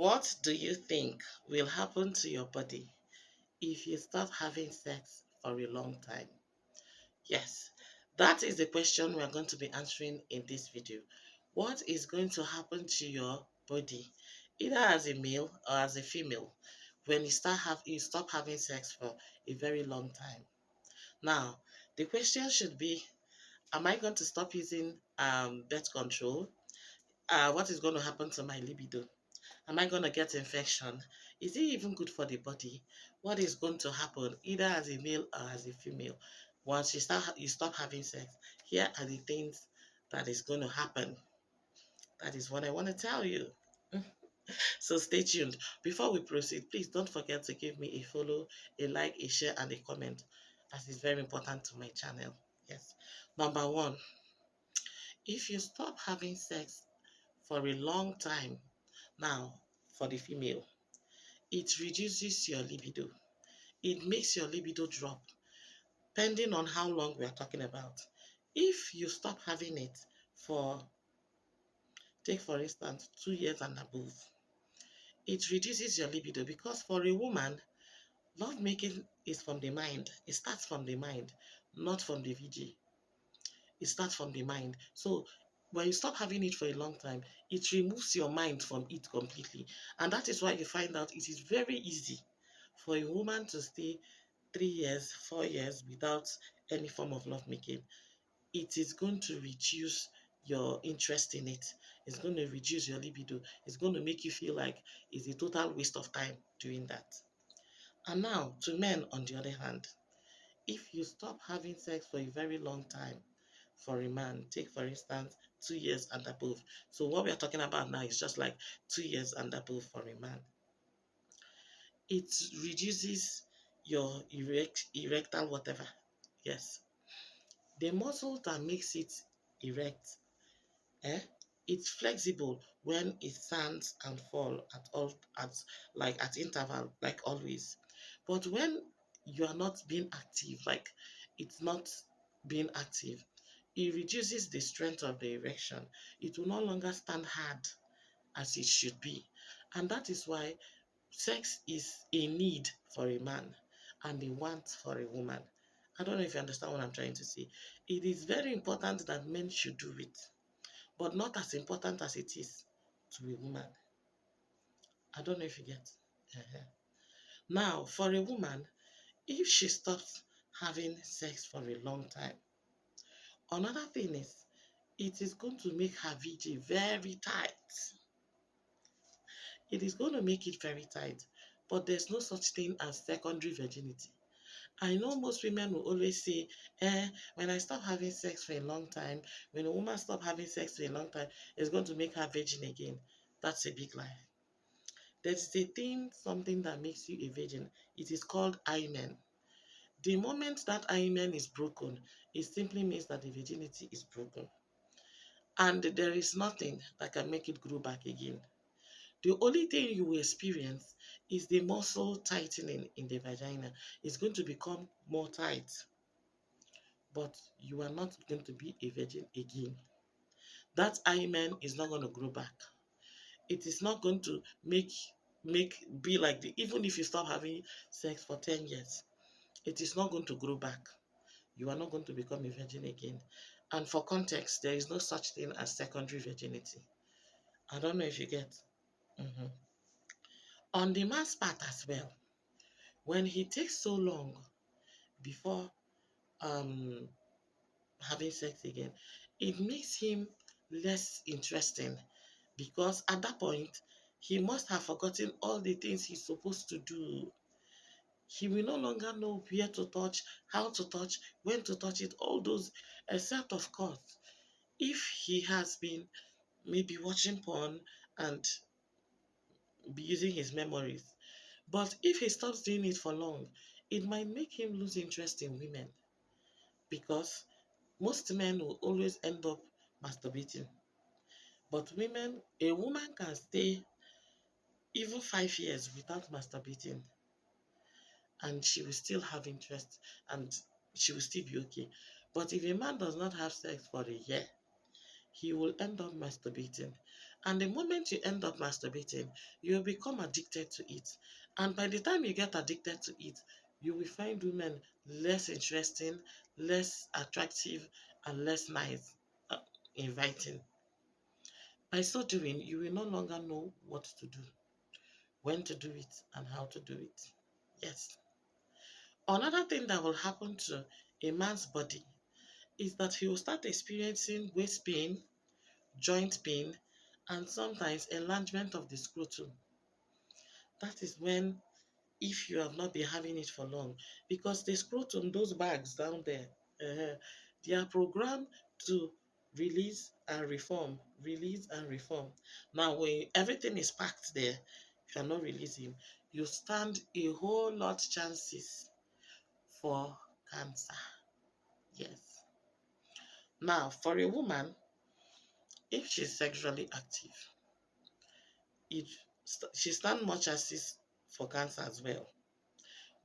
What do you think will happen to your body if you stop having sex for a long time? Yes, that is the question we are going to be answering in this video. What is going to happen to your body, either as a male or as a female, when you stop having sex for a very long time? Now, the question should be, am I going to stop using birth control? What is going to happen to my libido? Am I going to get infection? Is it even good for the body? What is going to happen either as a male or as a female once you stop having sex? Here are the things that is going to happen. That is what I want to tell you. So stay tuned. Before we proceed, please don't forget to give me a follow, a like, a share, and a comment, as it's very important to my channel. Yes. Number one, if you stop having sex for a long time, now for the female, it reduces your libido. It makes your libido drop, depending on how long we are talking about. If you stop having it for, take for instance, 2 years and above, it reduces your libido because for a woman, love making is from the mind. It starts from the mind, not from the VG. It starts from the mind. So when you stop having it for a long time, it removes your mind from it completely. And that is why you find out it is very easy for a woman to stay 3 years, 4 years without any form of lovemaking. It is going to reduce your interest in it. It's going to reduce your libido. It's going to make you feel like it's a total waste of time doing that. And now, to men, on the other hand, if you stop having sex for a very long time, for a man, take for instance 2 years and above. So what we are talking about now is just like 2 years and above for a man. It reduces your erectile whatever. Yes. The muscle that makes it erect, eh? It's flexible when it stands and fall at interval, like always. But when you are not being active, like it's not being active, it reduces the strength of the erection. It will no longer stand hard as it should be. And that is why sex is a need for a man and a want for a woman. I don't know if you understand what I'm trying to say. It is very important that men should do it, but not as important as it is to a woman. I don't know if you get. Uh-huh. Now, for a woman, if she stops having sex for a long time, another thing is it is going to make her VG very tight. It is going to make it very tight, but there's no such thing as secondary virginity. I know most women will always say, when I stop having sex for a long time, when a woman stop having sex for a long time, it's going to make her virgin again. That's a big lie. There's a thing, something that makes you a virgin. It is called hymen. The moment that hymen is broken, it simply means that the virginity is broken. And there is nothing that can make it grow back again. The only thing you will experience is the muscle tightening in the vagina. It's going to become more tight, but you are not going to be a virgin again. That hymen is not going to grow back. It is not going to be like even if you stop having sex for 10 years, it is not going to grow back. You are not going to become a virgin again. And for context, there is no such thing as secondary virginity. I don't know if you get. Mhm. On the man's part as well, when he takes so long before um, having sex again, it makes him less interesting because at that point, he must have forgotten all the things he's supposed to do. He will no longer know where to touch, how to touch, when to touch it, all those, except of course, if he has been maybe watching porn and be using his memories. But if he stops doing it for long, it might make him lose interest in women because most men will always end up masturbating. But a woman can stay even 5 years without masturbating and she will still have interest and she will still be okay. But if a man does not have sex for a year, he will end up masturbating. And the moment you end up masturbating, you will become addicted to it. And by the time you get addicted to it, you will find women less interesting, less attractive, and less nice, inviting. By so doing, you will no longer know what to do, when to do it, and how to do it. Yes. Another thing that will happen to a man's body is that he will start experiencing waist pain, joint pain, and sometimes enlargement of the scrotum. That is when, if you have not been having it for long, because the scrotum, those bags down there, they are programmed to release and reform, release and reform. Now, when everything is packed there, if you are not releasing, you stand a whole lot chances for cancer. Yes. Now, for a woman, if she's sexually active, it she stands more chances for cancer as well.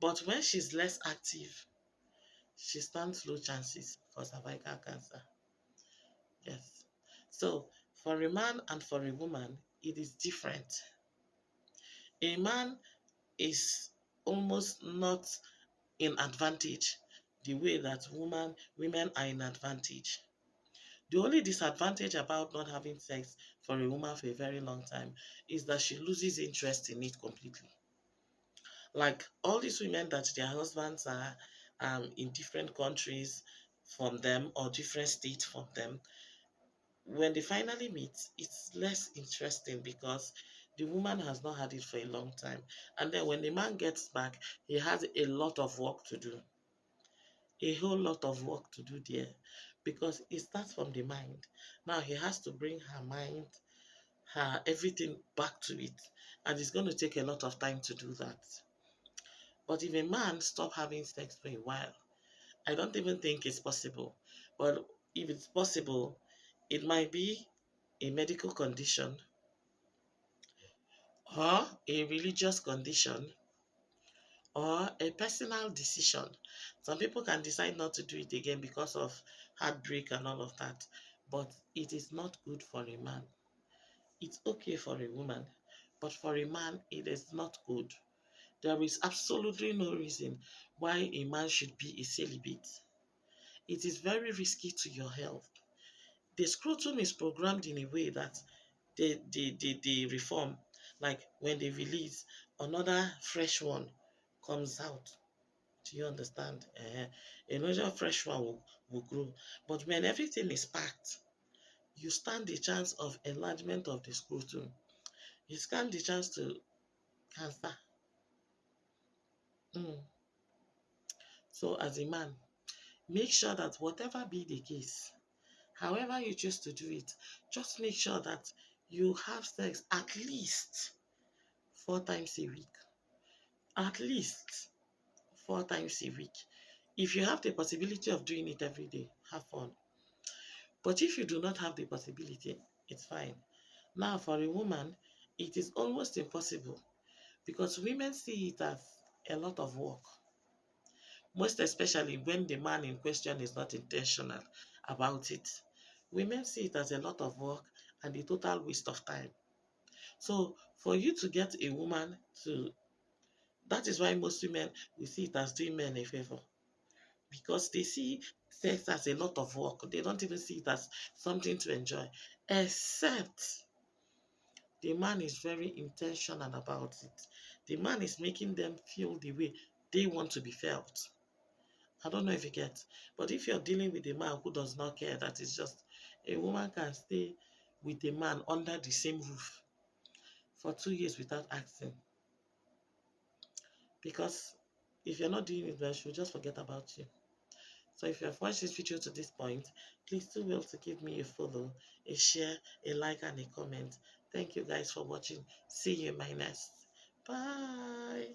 But when she's less active, she stands low chances for cervical cancer. Yes. So for a man and for a woman, it is different. A man is almost not in advantage the way that women are in advantage. The only disadvantage about not having sex for a woman for a very long time is that she loses interest in it completely. Like all these women that their husbands are in different countries from them or different states from them, when they finally meet, it's less interesting because the woman has not had it for a long time. And then when the man gets back, he has a lot of work to do. A whole lot of work to do there because it starts from the mind. Now he has to bring her mind, her everything back to it. And it's going to take a lot of time to do that. But if a man stop having sex for a while, I don't even think it's possible. But if it's possible, it might be a medical condition or a religious condition or a personal decision. Some people can decide not to do it again because of heartbreak and all of that. But it is not good for a man. It's okay for a woman, but for a man, it is not good. There is absolutely no reason why a man should be a celibate. It is very risky to your health. The scrotum is programmed in a way that they reform. Like when they release, another fresh one comes out. Do you understand? Another fresh one will grow. But when everything is packed, you stand the chance of enlargement of the scrotum. You stand the chance to cancer. So as a man, make sure that whatever be the case, however you choose to do it, just make sure that you have sex at least 4 times a week. At least 4 times a week. If you have the possibility of doing it every day, have fun. But if you do not have the possibility, it's fine. Now, for a woman, it is almost impossible because women see it as a lot of work. Most especially when the man in question is not intentional about it. Women see it as a lot of work and a total waste of time. So for you to get a woman to, that is why most women will see it as doing men a favor. Because they see sex as a lot of work. They don't even see it as something to enjoy. Except the man is very intentional about it. The man is making them feel the way they want to be felt. I don't know if you get. But if you're dealing with a man who does not care, that is just a woman can stay with a man under the same roof for 2 years without asking. Because if you're not doing it well, she'll just forget about you. So if you have watched this video to this point, please do well to give me a follow, a share, a like, and a comment. Thank you guys for watching. See you in my next. Bye.